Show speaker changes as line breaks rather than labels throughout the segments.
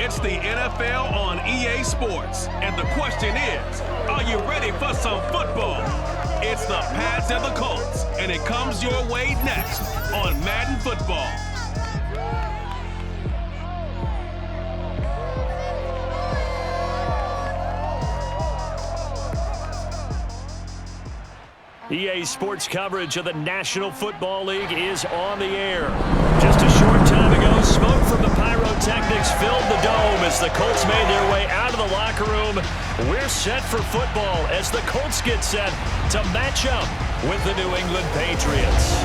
It's the NFL on EA Sports. And the question is, are you ready for some football? It's the Pats and the Colts, and it comes your way next on Madden Football.
EA Sports coverage of the National Football League is on the air. Just a short time ago, smoke from the pyrotechnics filled the dome as the Colts made their way out of the locker room. We're set for football as the Colts get set to match up with the New England Patriots.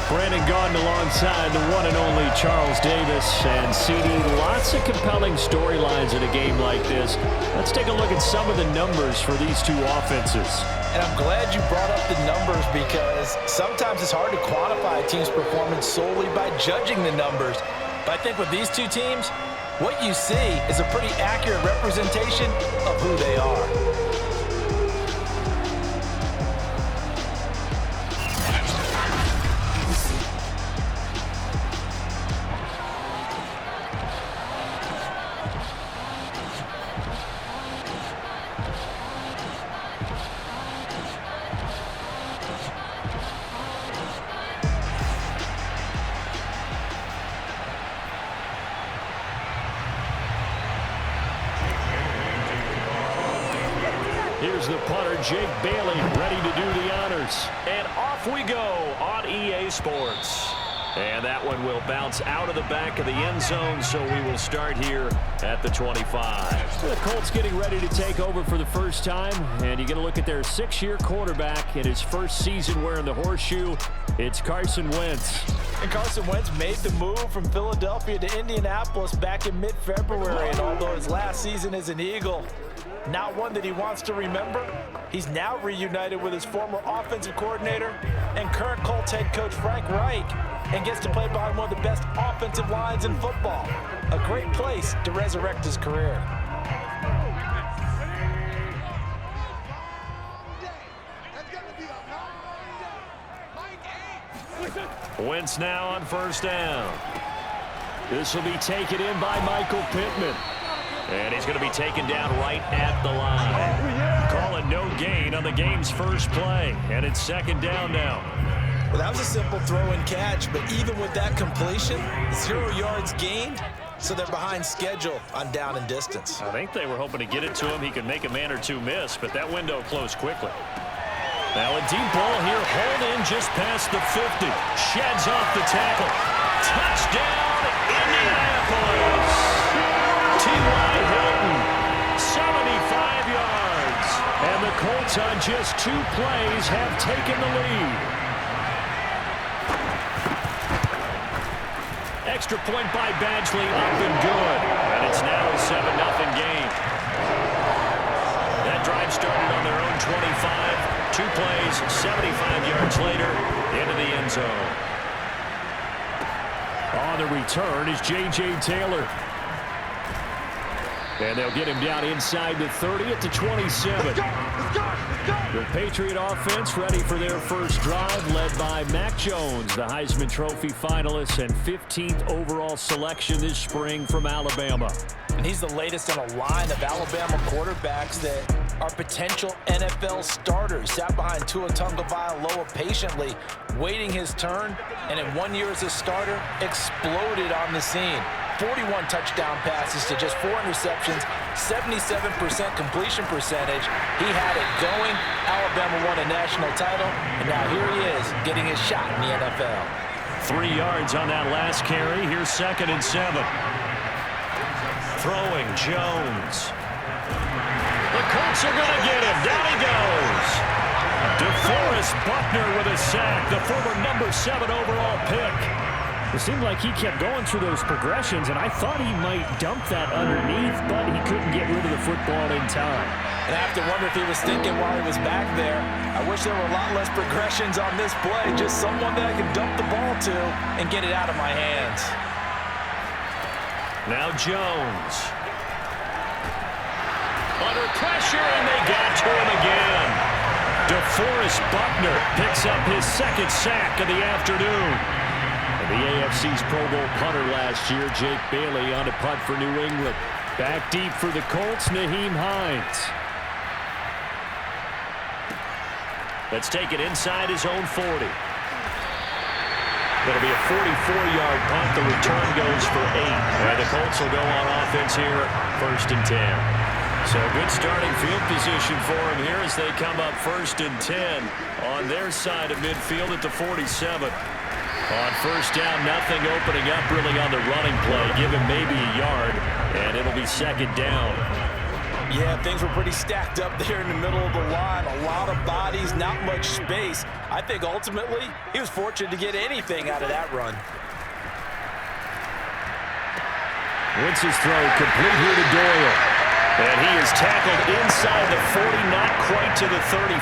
Brandon Gaudin alongside the one and only Charles Davis. And CD, lots of compelling storylines in a game like this. Let's take a look at some of the numbers for these two offenses.
And I'm glad you brought up the numbers because sometimes it's hard to quantify a team's performance solely by judging the numbers. But I think with these two teams, what you see is a pretty accurate representation of who they are.
Here's the punter, Jake Bailey, ready to do the honors. And off we go on EA Sports. And that one will bounce out of the back of the end zone, so we will start here at the 25. The Colts getting ready to take over for the first time, and you get a look at their 6-year quarterback in his first season wearing the horseshoe. It's Carson Wentz.
And Carson Wentz made the move from Philadelphia to Indianapolis back in mid-February, and although his last season as an Eagle, not one that he wants to remember, he's now reunited with his former offensive coordinator and current Colts head coach Frank Reich, and gets to play behind one of the best offensive lines in football. A great place to resurrect his career.
Wentz now on first down. This will be taken in by Michael Pittman. And he's going to be taken down right at the line. Calling no gain on the game's first play. And it's second down now.
Well, that was a simple throw and catch, but even with that completion, 0 yards gained, so they're behind schedule on down and distance.
I think they were hoping to get it to him. He could make a man or two miss, but that window closed quickly. Now a deep ball here, hauled in just past the 50. Sheds off the tackle. Touchdown, Indianapolis. T.Y. Hilton, 75 yards. And the Colts on just 2 plays have taken the lead. Extra point by Badgley, up and good. And it's now a 7-0 game. That drive started on their own 25. 2 plays, 75 yards later, into the end zone. On the return is J.J. Taylor. And they'll get him down inside the 30 at the 27.
Let's go.
The Patriot offense ready for their first drive, led by Mac Jones, the Heisman Trophy finalist and 15th overall selection this spring from Alabama.
And he's the latest in a line of Alabama quarterbacks that are potential NFL starters. Sat behind Tua Tagovailoa patiently, waiting his turn, and in 1 year as a starter, exploded on the scene. 41 touchdown passes to just 4 interceptions, 77% completion percentage. He had it going. Alabama won a national title, and now here he is getting his shot in the NFL.
3 yards on that last carry. Here's 2nd and 7. Throwing Jones. The Colts are going to get him. Down he goes. DeForest Buckner with a sack, the former number 7 overall pick.
It seemed like he kept going through those progressions, and I thought he might dump that underneath, but he couldn't get rid of the football in time.
And I have to wonder if he was thinking while he was back there, I wish there were a lot less progressions on this play, just someone that I can dump the ball to and get it out of my hands.
Now Jones. Under pressure, and they got to him again. DeForest Buckner picks up his second sack of the afternoon. And the AFC's Pro Bowl punter last year, Jake Bailey, on a punt for New England. Back deep for the Colts, Nyheim Hines. Let's take it inside his own 40. That'll be a 44-yard punt. The return goes for 8. And the Colts will go on offense here, 1st and 10. So good starting field position for him here as they come up 1st and 10 on their side of midfield at the 47. On 1st down, nothing opening up really on the running play. Give him maybe a yard, and it'll be 2nd down.
Yeah, things were pretty stacked up there in the middle of the line. A lot of bodies, not much space. I think ultimately he was fortunate to get anything out of that run.
Wentz's throw complete here to Doyle. And he is tackled inside the 40, not quite to the 35.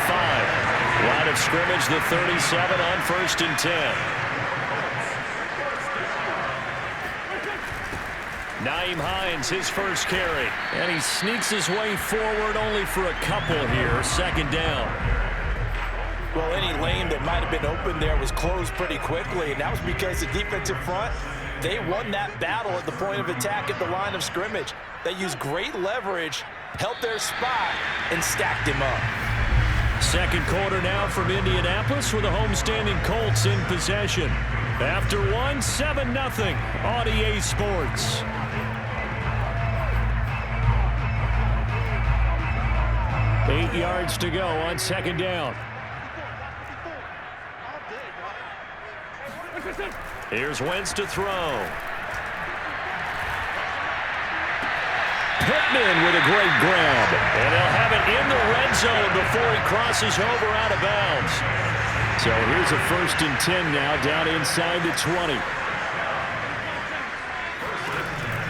Line of scrimmage, the 37 on 1st and 10. Nyheim Hines, his first carry. And he sneaks his way forward only for a couple here. 2nd down.
Well, any lane that might have been open there was closed pretty quickly, and that was because the defensive front, they won that battle at the point of attack at the line of scrimmage. They used great leverage, held their spot, and stacked him up.
2nd quarter now from Indianapolis with the homestanding Colts in possession. After one, 7-0 on EA Sports. Eight yards to go on 2nd down. Here's Wentz to throw. Pittman with a great grab. And they'll have it in the red zone before he crosses over out of bounds. So here's a 1st and 10 now, down inside the 20.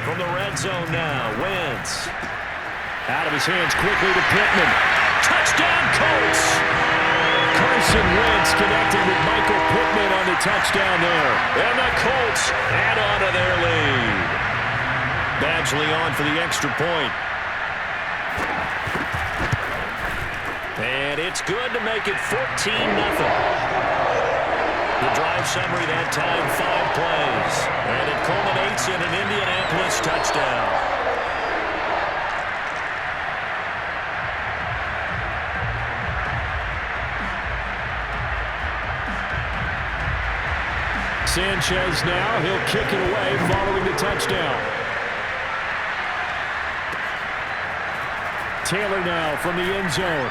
From the red zone now, Wentz. Out of his hands quickly to Pittman. Touchdown, Colts! Carson Wentz connected with Michael Pittman on the touchdown there. And the Colts add on to their lead. Badgley on for the extra point. And it's good to make it 14-0. The drive summary that time, 5 plays. And it culminates in an Indianapolis touchdown. Sanchez now, he'll kick it away following the touchdown. Taylor now from the end zone.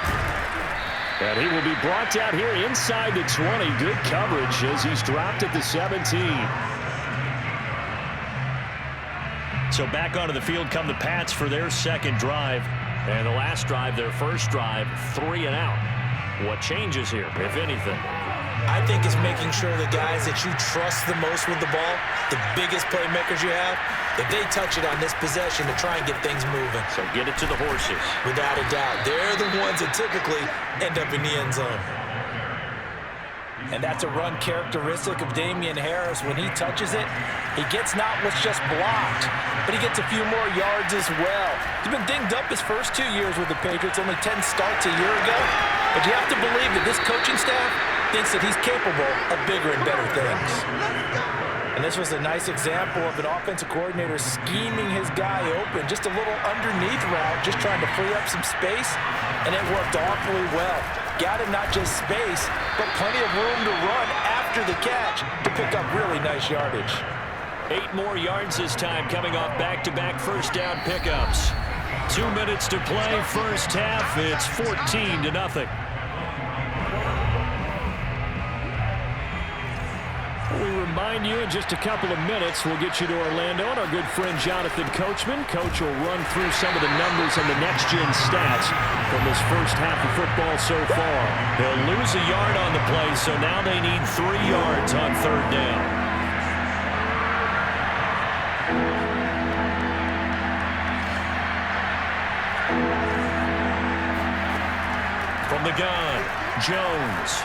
And he will be brought down here inside the 20. Good coverage as he's dropped at the 17. So back onto the field come the Pats for their 2nd drive. And the last drive, their 1st drive, 3 and out. What changes here, if anything?
I think it's making sure the guys that you trust the most with the ball, the biggest playmakers you have, that they touch it on this possession to try and get things moving.
So get it to the horses.
Without a doubt. They're the ones that typically end up in the end zone. And that's a run characteristic of Damian Harris. When he touches it, he gets not what's just blocked, but he gets a few more yards as well. He's been dinged up his first 2 years with the Patriots, only 10 starts a year ago. But you have to believe that this coaching staff thinks that he's capable of bigger and better things. And this was a nice example of an offensive coordinator scheming his guy open, just a little underneath route, just trying to free up some space, and it worked awfully well. Got him not just space, but plenty of room to run after the catch to pick up really nice yardage.
8 more yards this time coming off back-to-back 1st down pickups. 2 minutes to play, 1st half. It's 14-0. We remind you in just a couple of minutes, we'll get you to Orlando and our good friend Jonathan Coachman. Coach will run through some of the numbers and the next-gen stats from this 1st half of football so far. They'll lose a yard on the play, so now they need 3 yards on 3rd down. From the gun, Jones.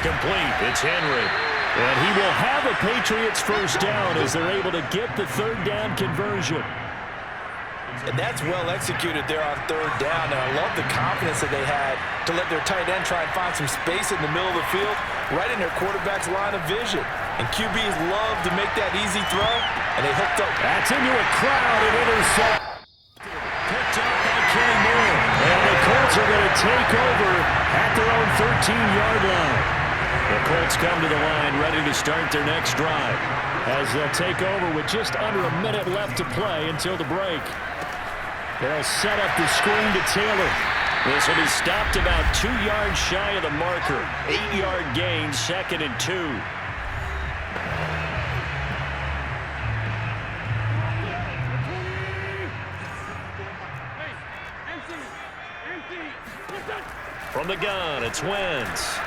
Complete, it's Henry. And he will have a Patriots 1st down as they're able to get the 3rd down conversion.
And that's well executed there on third down. And I love the confidence that they had to let their tight end try and find some space in the middle of the field, right in their quarterback's line of vision. And QBs love to make that easy throw, and they hooked up.
That's into a crowd and intercept. Picked up by Kenny Moore. And the Colts are going to take over at their own 13-yard line.
The Colts come to the line ready to start their next drive.
As they'll take over with just under a minute left to play until the break. They'll set up the screen to Taylor.
This will be stopped about 2 yards shy of the marker. 8-yard gain, 2nd and 2. From the gun, it's Wentz.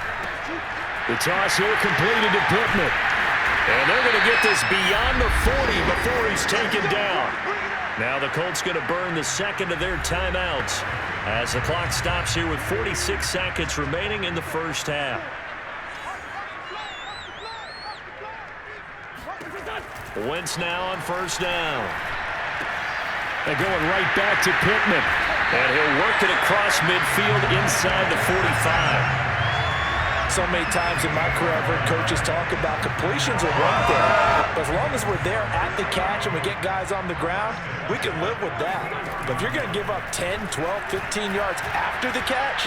The toss here completed to Pittman.
And they're going to get this beyond the 40 before he's taken down. Now the Colts going to burn the second of their timeouts as the clock stops here with 46 seconds remaining in the first half. Wentz now on first down.
They're going right back to Pittman.
And he'll work it across midfield inside the 45.
So many times in my career, I've heard coaches talk about completions are one thing. But as long as we're there at the catch and we get guys on the ground, we can live with that. But if you're going to give up 10, 12, 15 yards after the catch,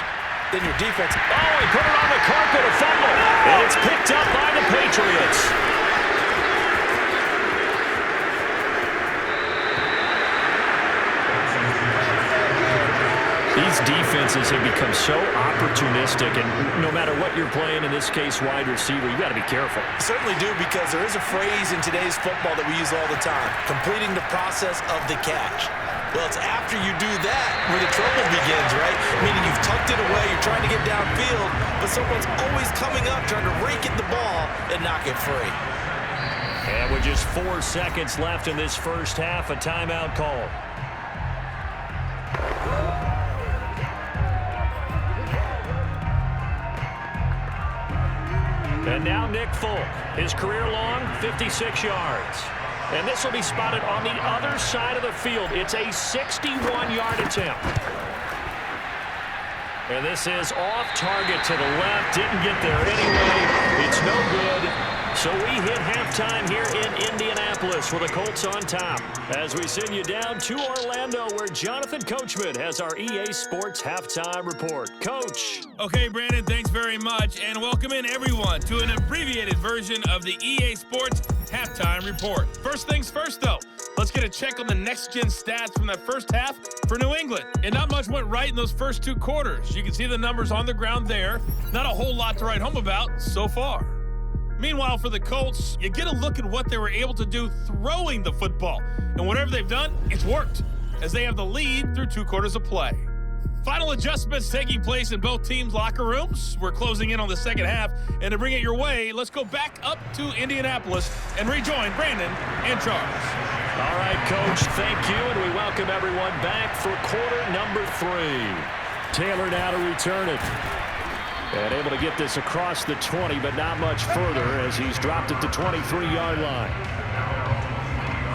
then your defense...
Oh, he put it on the carpet, a fumble. And it's picked up by the Patriots. These defenses have become so opportunistic, and no matter what you're playing, in this case wide receiver, you got to be careful.
Certainly do, because there is a phrase in today's football that we use all the time, completing the process of the catch. Well, it's after you do that where the trouble begins, right? Meaning you've tucked it away, you're trying to get downfield, but someone's always coming up trying to rake at the ball and knock it free.
And with just 4 seconds left in this first half, a timeout call. And now Nick Folk, his career long, 56 yards. And this will be spotted on the other side of the field. It's a 61-yard attempt. And this is off target to the left. Didn't get there anyway. It's no good. So we hit halftime here in Indianapolis with the Colts on top as we send you down to Orlando where Jonathan Coachman has our EA Sports Halftime Report. Coach.
Okay, Brandon, thanks very much. And welcome in, everyone, to an abbreviated version of the EA Sports Halftime Report. First things first, though. Let's get a check on the next-gen stats from that first half for New England. And not much went right in those first 2 quarters. You can see the numbers on the ground there. Not a whole lot to write home about so far. Meanwhile, for the Colts, you get a look at what they were able to do throwing the football. And whatever they've done, it's worked, as they have the lead through 2 quarters of play. Final adjustments taking place in both teams' locker rooms. We're closing in on the second half, and to bring it your way, let's go back up to Indianapolis and rejoin Brandon and Charles.
All right, Coach, thank you, and we welcome everyone back for quarter number 3.
Taylor now to return it. And able to get this across the 20, but not much further as he's dropped at the 23-yard line.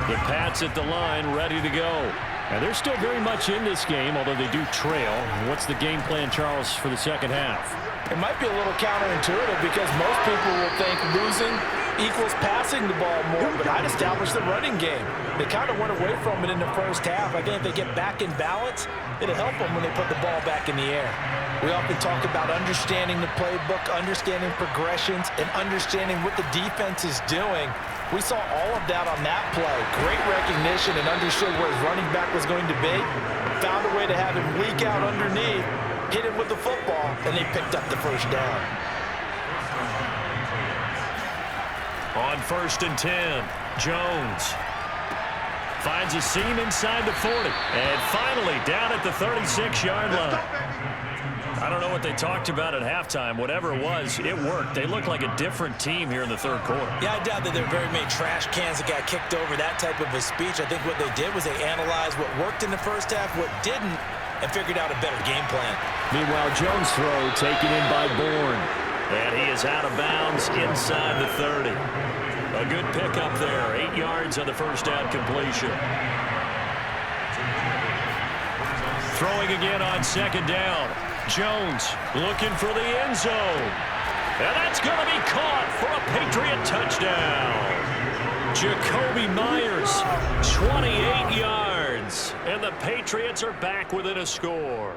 The Pats at the line, ready to go.
And they're still very much in this game, although they do trail. What's the game plan, Charles, for the second half?
It might be a little counterintuitive because most people will think losing equals passing the ball more, but I'd establish the running game. They kind of went away from it in the first half. I think if they get back in balance, it'll help them when they put the ball back in the air. We often talk about understanding the playbook, understanding progressions, and understanding what the defense is doing. We saw all of that on that play. Great recognition and understood where his running back was going to be. Found a way to have him leak out underneath, hit him with the football, and they picked up the first down.
On 1st and 10, Jones finds a seam inside the 40. And finally down at the 36-yard line. I don't know what they talked about at halftime. Whatever it was, it worked. They look like a different team here in the third quarter.
Yeah, I doubt that there are very many trash cans that got kicked over, that type of a speech. I think what they did was they analyzed what worked in the first half, what didn't, and figured out a better game plan.
Meanwhile, Jones' throw taken in by Bourne.
And he is out of bounds inside the 30. A good pickup there. 8 yards on the first down completion. Throwing again on second down. Jones looking for the end zone. And that's going to be caught for a Patriot touchdown. Jacoby Myers, 28 yards. And the Patriots are back within a score.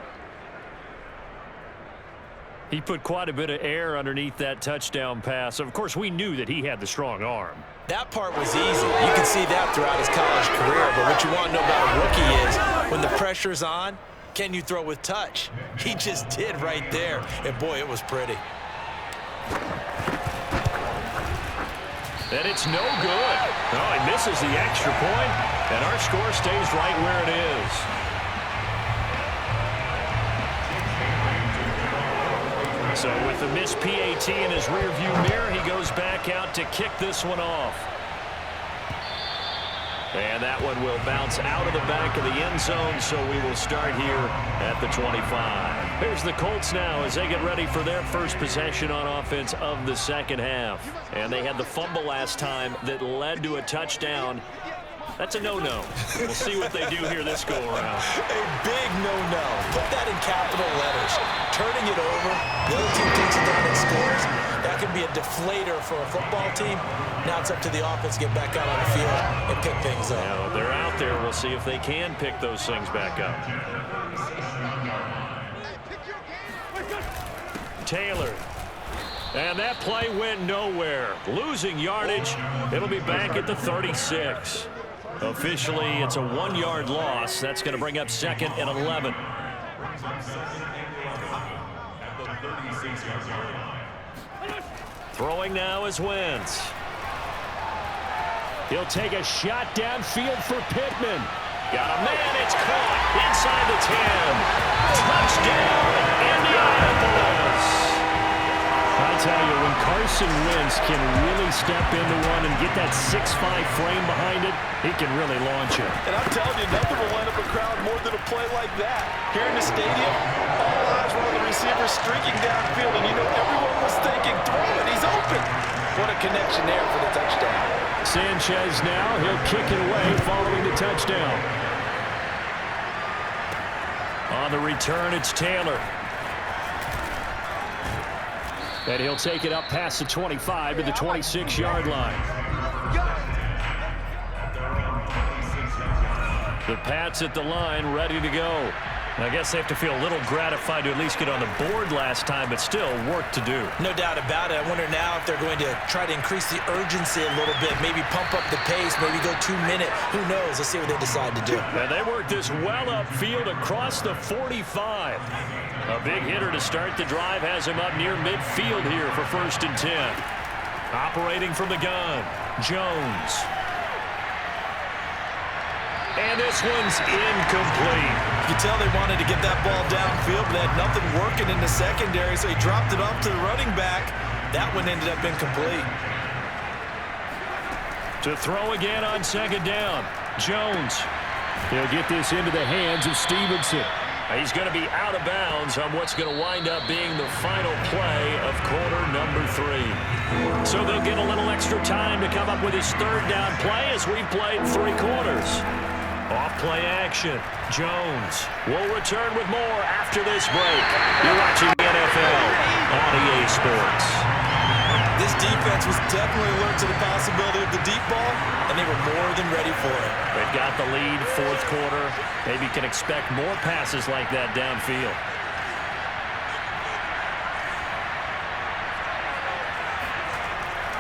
He put quite a bit of air underneath that touchdown pass. Of course, we knew that he had the strong arm.
That part was easy. You can see that throughout his college career. But what you want to know about a rookie is when the pressure's on, can you throw with touch? He just did right there. And, boy, it was pretty.
And it's no good. Oh, he misses the extra point, and our score stays right where it is. So with the missed PAT in his rearview mirror, he goes back out to kick this one off. And that one will bounce out of the back of the end zone, so we will start here at the 25. Here's the Colts now as they get ready for their first possession on offense of the second half. And they had the fumble last time that led to a touchdown. That's a no-no. We'll see what they do here this go-around.
A big no-no. Put that in capital letters. Turning it over, the other team takes it down and scores. That can be a deflator for a football team. Now it's up to the offense to get back out on the field and pick things up.
Now, they're out there. We'll see if they can pick those things back up. Taylor. And that play went nowhere. Losing yardage. It'll be back at the 36. Officially, it's a 1-yard loss. That's going to bring up 2nd and 11. Throwing now is Wentz. He'll take a shot downfield for Pittman. Got a man. It's caught inside the 10. Touchdown, Indianapolis. I tell you, when Carson Wentz can really step into one and get that 6'5" frame behind it, he can really launch it.
And I'm telling you, nothing will light up a crowd more than a play like that. Here in the stadium, all eyes were on the receiver streaking downfield, and you know everyone was thinking, throw it, he's open. What a connection there for the touchdown.
Sanchez now, he'll kick it away following the touchdown. On the return, it's Taylor. And he'll take it up past the 25 to the 26-yard line. The Pats at the line, ready to go. I guess they have to feel a little gratified to at least get on the board last time, but still work to do.
No doubt about it. I wonder now if they're going to try to increase the urgency a little bit, maybe pump up the pace, maybe go 2-minute. Who knows? Let's see what they decide to do.
And they work this well upfield across the 45. A big hitter to start the drive has him up near midfield here for 1st and 10. Operating from the gun, Jones. And this one's incomplete.
You can tell they wanted to get that ball downfield, but they had nothing working in the secondary, so he dropped it off to the running back. That one ended up incomplete.
To throw again on 2nd down, Jones. He'll get this into the hands of Stevenson. He's going to be out of bounds on what's going to wind up being the final play of quarter number 3. So they'll get a little extra time to come up with his 3rd down play as we played 3 quarters. Off play action. Jones will return with more after this break. You're watching the NFL on EA Sports.
This defense was definitely alert to the possibility of the deep ball, and they were more than ready for it.
They've got the lead, 4th quarter. Maybe you can expect more passes like that downfield.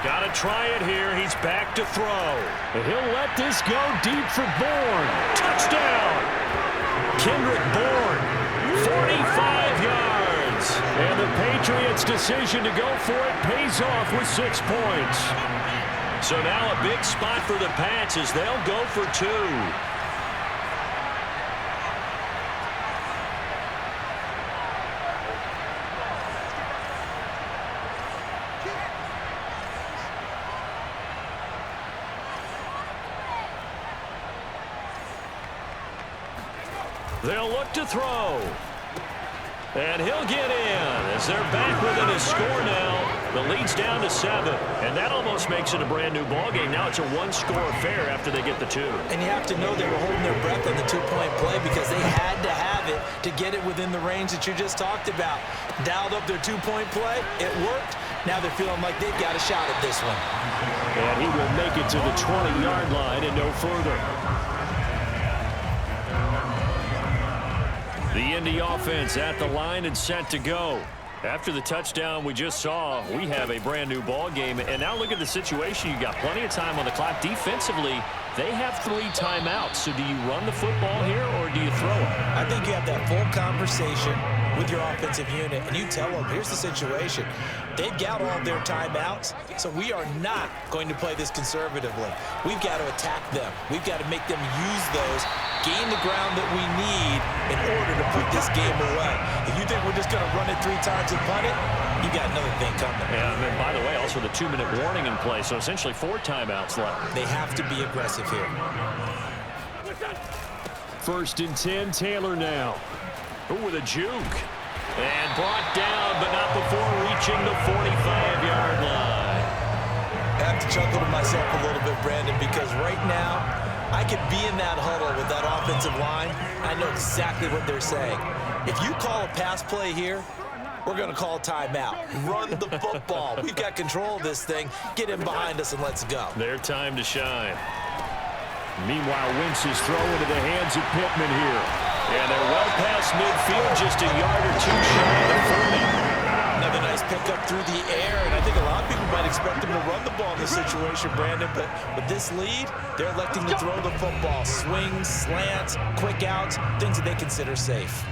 Got to try it here. He's back to throw. He'll let this go deep for Bourne. Touchdown! Kendrick Bourne, 45 yards. And the Patriots' decision to go for it pays off with 6 points. So now a big spot for the Pats as they'll go for 2. They'll look to throw. And he'll get in as they're back within a score now The lead's down to 7, and that almost makes it a brand-new ball game. Now it's a one-score affair after they get the 2.
And you have to know they were holding their breath on the two-point play because they had to have it to get it within the range that you just talked about. Dialed up their two-point play. It worked. Now they're feeling like they've got a shot at this one.
And he will make it to the 20-yard line and no further.
The Indy offense at the line and set to go. After the touchdown we just saw, we have a brand new ball game. And now look at the situation. You got plenty of time on the clock. Defensively, they have 3 timeouts. So do you run the football here or do you throw it?
I think you have that full conversation with your offensive unit, and you tell them, here's the situation. They've got all of their timeouts, so we are not going to play this conservatively. We've got to attack them. We've got to make them use those, gain the ground that we need in order to put this game away. If you think we're just going to run it 3 times and punt it, you got another thing coming.
Yeah, and by the way, also the 2-minute warning in play, so essentially 4 timeouts left.
They have to be aggressive here.
1st and 10, Taylor now.
Ooh, with a juke. And brought down, but not before reaching the 45-yard line.
I have to chuckle to myself a little bit, Brandon, because right now I could be in that huddle with that offensive line. I know exactly what they're saying. If you call a pass play here, we're going to call timeout. Run the football. We've got control of this thing. Get in behind us and let's go.
Their time to shine.
Meanwhile, Wentz is throwing into the hands of Pittman here.
And they're well past midfield, just a yard or 2 shy of 30.
Another nice pickup through the air, and I think a lot of people might expect them to run the ball in this situation, Brandon, but with this lead, they're electing to throw the football. Swings, slants, quick outs, things that they consider safe.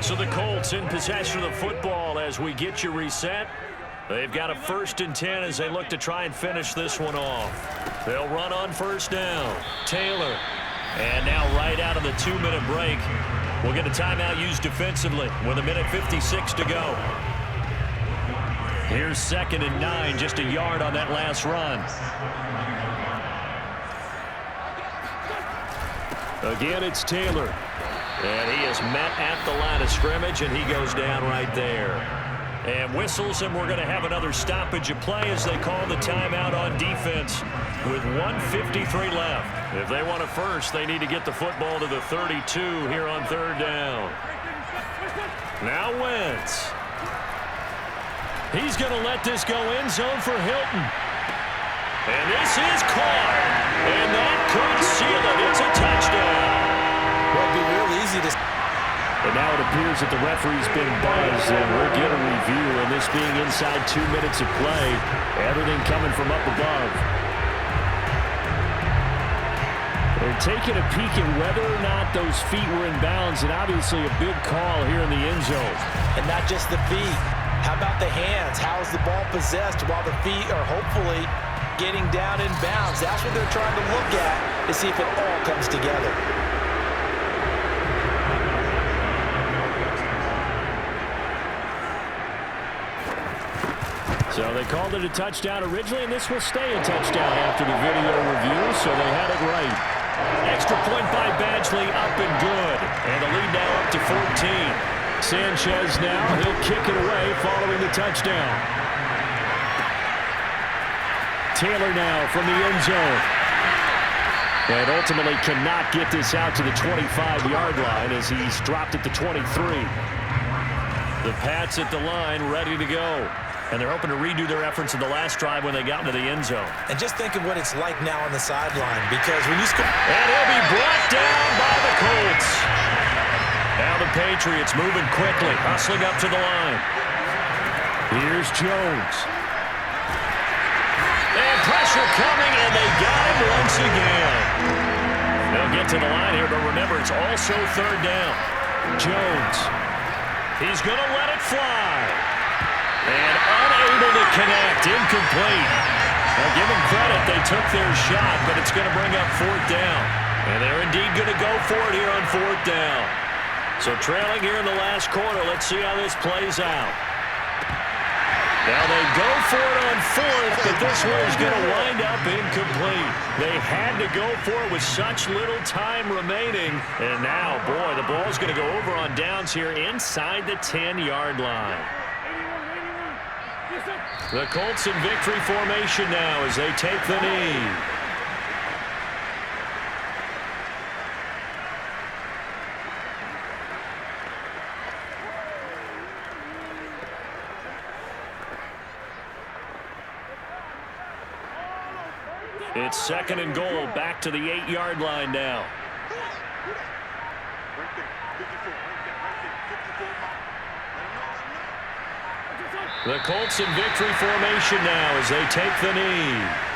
So the Colts in possession of the football as we get you reset. They've got a 1st and 10 as they look to try and finish this one off. They'll run on 1st down. Taylor. And now right out of the 2-minute break, we'll get a timeout used defensively with 1:56 to go. Here's 2nd and 9, just a yard on that last run.
Again, it's Taylor.
And he is met at the line of scrimmage, and he goes down right there. And whistles, and we're going to have another stoppage of play as they call the timeout on defense with 1:53 left. If they want a first, they need to get the football to the 32 here on 3rd down. Now Wentz. He's going to let this go end zone for Hilton. And this is caught. And that could seal it. It's a touchdown.
Well, it'd be real easy to...
And now it appears that the referee's been buzzed, and we're getting a review, and this being inside 2 minutes of play, everything coming from up above. They're taking a peek at whether or not those feet were in bounds, and obviously a big call here in the end zone.
And not just the feet. How about the hands? How is the ball possessed while the feet are hopefully getting down in bounds? That's what they're trying to look at to see if it all comes together.
So they called it a touchdown originally, and this will stay a touchdown after the video review, so they had it right.
Extra point by Badgley, up and good. And the lead now up to 14.
Sanchez now, he'll kick it away following the touchdown. Taylor now from the end zone. And ultimately cannot get this out to the 25-yard line as he's dropped it to 23.
The Pats at the line, ready to go. And they're hoping to redo their efforts in the last drive when they got into the end zone.
And just think of what it's like now on the sideline, because when you score...
And he'll be brought down by the Colts. Now the Patriots moving quickly, hustling up to the line.
Here's Jones.
And pressure coming, and they got him once again. They'll get to the line here, but remember, it's also 3rd down.
Jones.
He's going to let it fly. And unable to connect, incomplete. Now give them credit, they took their shot, but it's going to bring up 4th down. And they're indeed going to go for it here on 4th down. So trailing here in the last quarter, let's see how this plays out. Now they go for it on 4th, but this one is going to wind up incomplete. They had to go for it with such little time remaining. And now, boy, the ball's going to go over on downs here inside the 10-yard line. The Colts in victory formation now as they take the knee. It's 2nd and goal, back to the 8-yard line now. The Colts in victory formation now as they take the knee.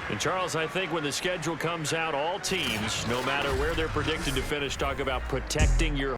And Charles, I think when the schedule comes out, all teams, no matter where they're predicted to finish, talk about protecting your